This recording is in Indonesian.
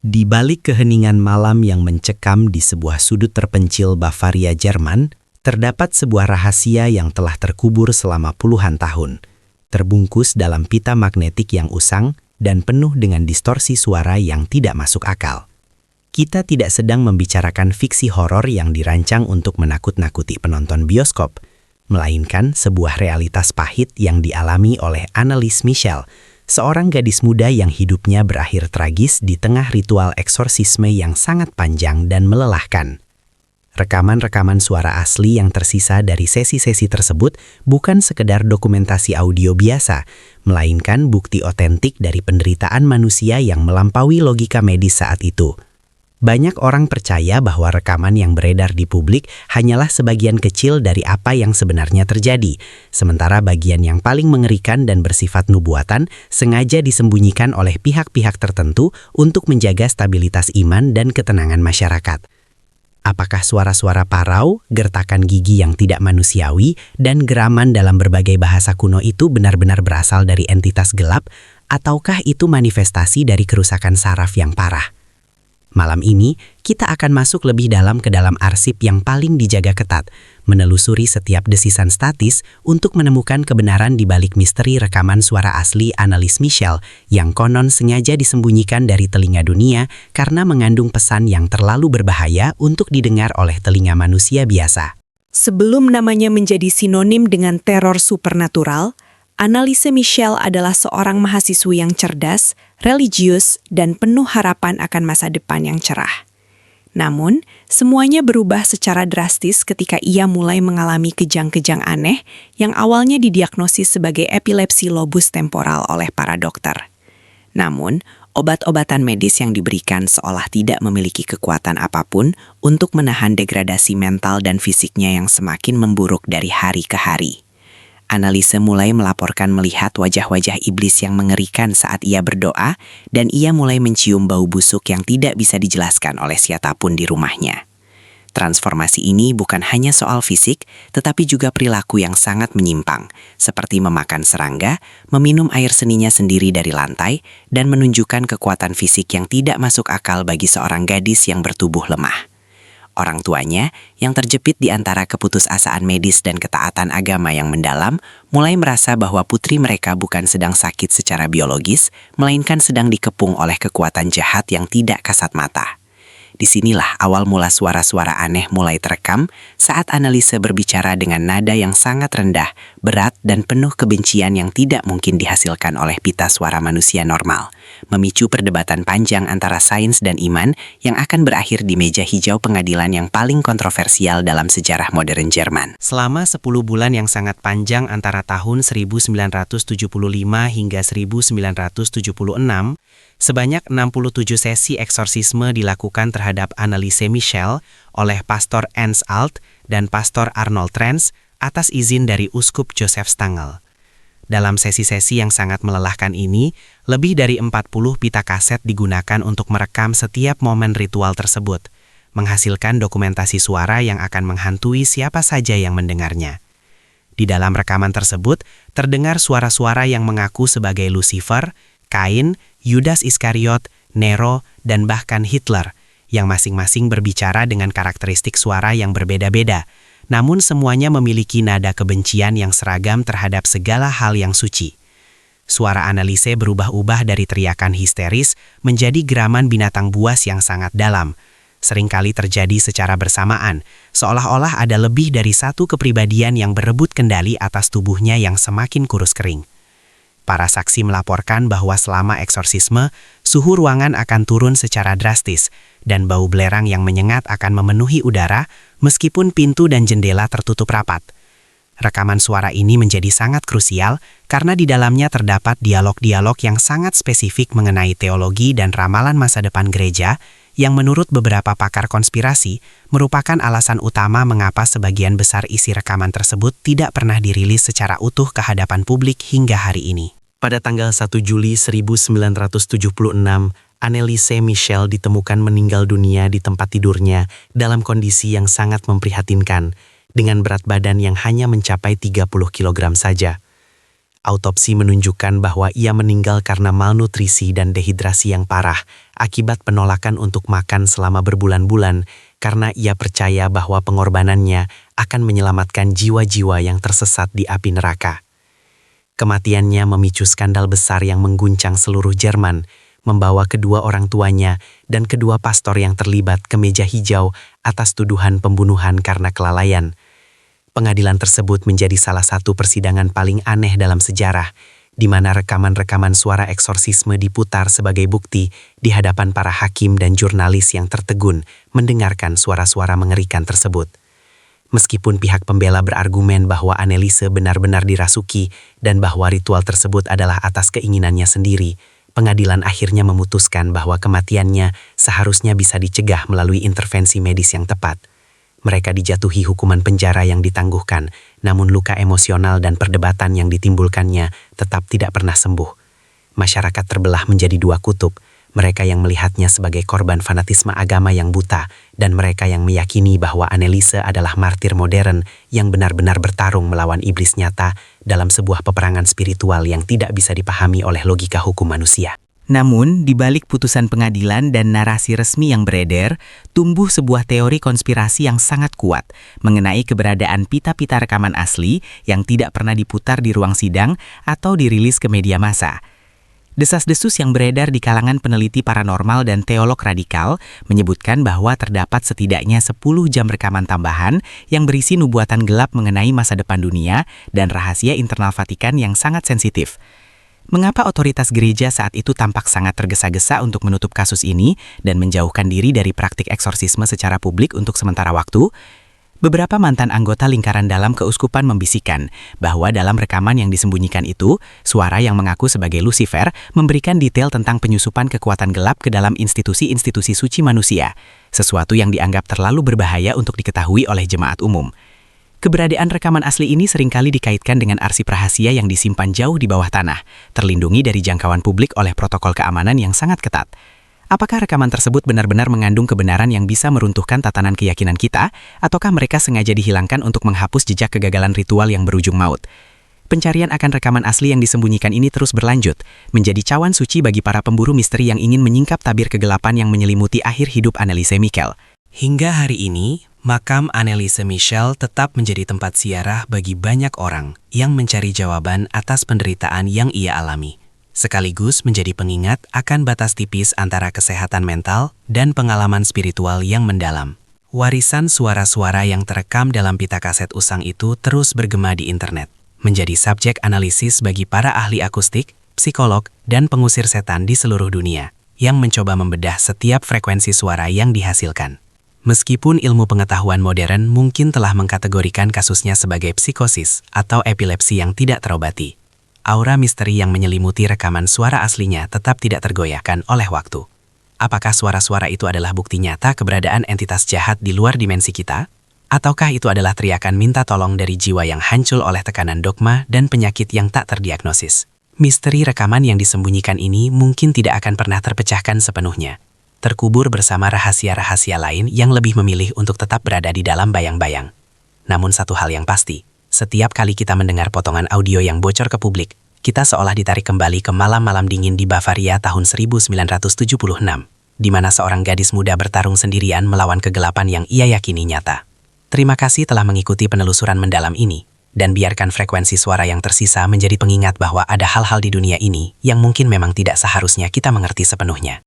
Di balik keheningan malam yang mencekam di sebuah sudut terpencil Bavaria, Jerman, terdapat sebuah rahasia yang telah terkubur selama puluhan tahun, terbungkus dalam pita magnetik yang usang dan penuh dengan distorsi suara yang tidak masuk akal. Kita tidak sedang membicarakan fiksi horor yang dirancang untuk menakut-nakuti penonton bioskop, melainkan sebuah realitas pahit yang dialami oleh Anneliese Michel, seorang gadis muda yang hidupnya berakhir tragis di tengah ritual eksorsisme yang sangat panjang dan melelahkan. Rekaman-rekaman suara asli yang tersisa dari sesi-sesi tersebut bukan sekedar dokumentasi audio biasa, melainkan bukti otentik dari penderitaan manusia yang melampaui logika medis saat itu. Banyak orang percaya bahwa rekaman yang beredar di publik hanyalah sebagian kecil dari apa yang sebenarnya terjadi, sementara bagian yang paling mengerikan dan bersifat nubuatan sengaja disembunyikan oleh pihak-pihak tertentu untuk menjaga stabilitas iman dan ketenangan masyarakat. Apakah suara-suara parau, gertakan gigi yang tidak manusiawi, dan geraman dalam berbagai bahasa kuno itu benar-benar berasal dari entitas gelap, ataukah itu manifestasi dari kerusakan saraf yang parah? Malam ini, kita akan masuk lebih dalam ke dalam arsip yang paling dijaga ketat, menelusuri setiap desisan statis untuk menemukan kebenaran di balik misteri rekaman suara asli Anneliese Michel yang konon sengaja disembunyikan dari telinga dunia karena mengandung pesan yang terlalu berbahaya untuk didengar oleh telinga manusia biasa. Sebelum namanya menjadi sinonim dengan teror supernatural, Anneliese Michel adalah seorang mahasiswi yang cerdas, religius, dan penuh harapan akan masa depan yang cerah. Namun, semuanya berubah secara drastis ketika ia mulai mengalami kejang-kejang aneh yang awalnya didiagnosis sebagai epilepsi lobus temporal oleh para dokter. Namun, obat-obatan medis yang diberikan seolah tidak memiliki kekuatan apapun untuk menahan degradasi mental dan fisiknya yang semakin memburuk dari hari ke hari. Anneliese mulai melaporkan melihat wajah-wajah iblis yang mengerikan saat ia berdoa, dan ia mulai mencium bau busuk yang tidak bisa dijelaskan oleh siapapun di rumahnya. Transformasi ini bukan hanya soal fisik, tetapi juga perilaku yang sangat menyimpang, seperti memakan serangga, meminum air seninya sendiri dari lantai, dan menunjukkan kekuatan fisik yang tidak masuk akal bagi seorang gadis yang bertubuh lemah. Orang tuanya, yang terjepit di antara keputusasaan medis dan ketaatan agama yang mendalam, mulai merasa bahwa putri mereka bukan sedang sakit secara biologis, melainkan sedang dikepung oleh kekuatan jahat yang tidak kasat mata. Disinilah awal mula suara-suara aneh mulai terekam saat Anneliese berbicara dengan nada yang sangat rendah, berat, dan penuh kebencian yang tidak mungkin dihasilkan oleh pita suara manusia normal, memicu perdebatan panjang antara sains dan iman yang akan berakhir di meja hijau pengadilan yang paling kontroversial dalam sejarah modern Jerman. Selama 10 bulan yang sangat panjang antara tahun 1975 hingga 1976, sebanyak 67 sesi eksorsisme dilakukan terhadap Anneliese Michel oleh Pastor Ernst Alt dan Pastor Arnold Trenz atas izin dari Uskup Joseph Stangl. Dalam sesi-sesi yang sangat melelahkan ini, lebih dari 40 pita kaset digunakan untuk merekam setiap momen ritual tersebut, menghasilkan dokumentasi suara yang akan menghantui siapa saja yang mendengarnya. Di dalam rekaman tersebut, terdengar suara-suara yang mengaku sebagai Lucifer, Kain, Yudas Iskariot, Nero, dan bahkan Hitler, yang masing-masing berbicara dengan karakteristik suara yang berbeda-beda, namun semuanya memiliki nada kebencian yang seragam terhadap segala hal yang suci. Suara Anneliese berubah-ubah dari teriakan histeris menjadi geraman binatang buas yang sangat dalam, seringkali terjadi secara bersamaan, seolah-olah ada lebih dari satu kepribadian yang berebut kendali atas tubuhnya yang semakin kurus kering. Para saksi melaporkan bahwa selama eksorsisme, suhu ruangan akan turun secara drastis, dan bau belerang yang menyengat akan memenuhi udara meskipun pintu dan jendela tertutup rapat. Rekaman suara ini menjadi sangat krusial karena di dalamnya terdapat dialog-dialog yang sangat spesifik mengenai teologi dan ramalan masa depan gereja, yang menurut beberapa pakar konspirasi merupakan alasan utama mengapa sebagian besar isi rekaman tersebut tidak pernah dirilis secara utuh ke hadapan publik hingga hari ini. Pada tanggal 1 Juli 1976, Anneliese Michel ditemukan meninggal dunia di tempat tidurnya dalam kondisi yang sangat memprihatinkan, dengan berat badan yang hanya mencapai 30 kg saja. Autopsi menunjukkan bahwa ia meninggal karena malnutrisi dan dehidrasi yang parah akibat penolakan untuk makan selama berbulan-bulan karena ia percaya bahwa pengorbanannya akan menyelamatkan jiwa-jiwa yang tersesat di api neraka. Kematiannya memicu skandal besar yang mengguncang seluruh Jerman, membawa kedua orang tuanya dan kedua pastor yang terlibat ke meja hijau atas tuduhan pembunuhan karena kelalaian. Pengadilan tersebut menjadi salah satu persidangan paling aneh dalam sejarah, di mana rekaman-rekaman suara eksorsisme diputar sebagai bukti di hadapan para hakim dan jurnalis yang tertegun mendengarkan suara-suara mengerikan tersebut. Meskipun pihak pembela berargumen bahwa Anneliese benar-benar dirasuki dan bahwa ritual tersebut adalah atas keinginannya sendiri, pengadilan akhirnya memutuskan bahwa kematiannya seharusnya bisa dicegah melalui intervensi medis yang tepat. Mereka dijatuhi hukuman penjara yang ditangguhkan, namun luka emosional dan perdebatan yang ditimbulkannya tetap tidak pernah sembuh. Masyarakat terbelah menjadi dua kutub, mereka yang melihatnya sebagai korban fanatisme agama yang buta, dan mereka yang meyakini bahwa Anneliese adalah martir modern yang benar-benar bertarung melawan iblis nyata dalam sebuah peperangan spiritual yang tidak bisa dipahami oleh logika hukum manusia. Namun, di balik putusan pengadilan dan narasi resmi yang beredar, tumbuh sebuah teori konspirasi yang sangat kuat mengenai keberadaan pita-pita rekaman asli yang tidak pernah diputar di ruang sidang atau dirilis ke media massa. Desas-desus yang beredar di kalangan peneliti paranormal dan teolog radikal menyebutkan bahwa terdapat setidaknya 10 jam rekaman tambahan yang berisi nubuatan gelap mengenai masa depan dunia dan rahasia internal Vatikan yang sangat sensitif. Mengapa otoritas gereja saat itu tampak sangat tergesa-gesa untuk menutup kasus ini dan menjauhkan diri dari praktik eksorsisme secara publik untuk sementara waktu? Beberapa mantan anggota lingkaran dalam keuskupan membisikkan bahwa dalam rekaman yang disembunyikan itu, suara yang mengaku sebagai Lucifer memberikan detail tentang penyusupan kekuatan gelap ke dalam institusi-institusi suci manusia, sesuatu yang dianggap terlalu berbahaya untuk diketahui oleh jemaat umum. Keberadaan rekaman asli ini seringkali dikaitkan dengan arsip rahasia yang disimpan jauh di bawah tanah, terlindungi dari jangkauan publik oleh protokol keamanan yang sangat ketat. Apakah rekaman tersebut benar-benar mengandung kebenaran yang bisa meruntuhkan tatanan keyakinan kita, ataukah mereka sengaja dihilangkan untuk menghapus jejak kegagalan ritual yang berujung maut? Pencarian akan rekaman asli yang disembunyikan ini terus berlanjut, menjadi cawan suci bagi para pemburu misteri yang ingin menyingkap tabir kegelapan yang menyelimuti akhir hidup Anneliese Michel. Hingga hari ini, makam Anneliese Michel tetap menjadi tempat ziarah bagi banyak orang yang mencari jawaban atas penderitaan yang ia alami, sekaligus menjadi pengingat akan batas tipis antara kesehatan mental dan pengalaman spiritual yang mendalam. Warisan suara-suara yang terekam dalam pita kaset usang itu terus bergema di internet, menjadi subjek analisis bagi para ahli akustik, psikolog, dan pengusir setan di seluruh dunia, yang mencoba membedah setiap frekuensi suara yang dihasilkan. Meskipun ilmu pengetahuan modern mungkin telah mengkategorikan kasusnya sebagai psikosis atau epilepsi yang tidak terobati, aura misteri yang menyelimuti rekaman suara aslinya tetap tidak tergoyahkan oleh waktu. Apakah suara-suara itu adalah bukti nyata keberadaan entitas jahat di luar dimensi kita? Ataukah itu adalah teriakan minta tolong dari jiwa yang hancur oleh tekanan dogma dan penyakit yang tak terdiagnosis? Misteri rekaman yang disembunyikan ini mungkin tidak akan pernah terpecahkan sepenuhnya, terkubur bersama rahasia-rahasia lain yang lebih memilih untuk tetap berada di dalam bayang-bayang. Namun satu hal yang pasti, setiap kali kita mendengar potongan audio yang bocor ke publik, kita seolah ditarik kembali ke malam-malam dingin di Bavaria tahun 1976, di mana seorang gadis muda bertarung sendirian melawan kegelapan yang ia yakini nyata. Terima kasih telah mengikuti penelusuran mendalam ini, dan biarkan frekuensi suara yang tersisa menjadi pengingat bahwa ada hal-hal di dunia ini yang mungkin memang tidak seharusnya kita mengerti sepenuhnya.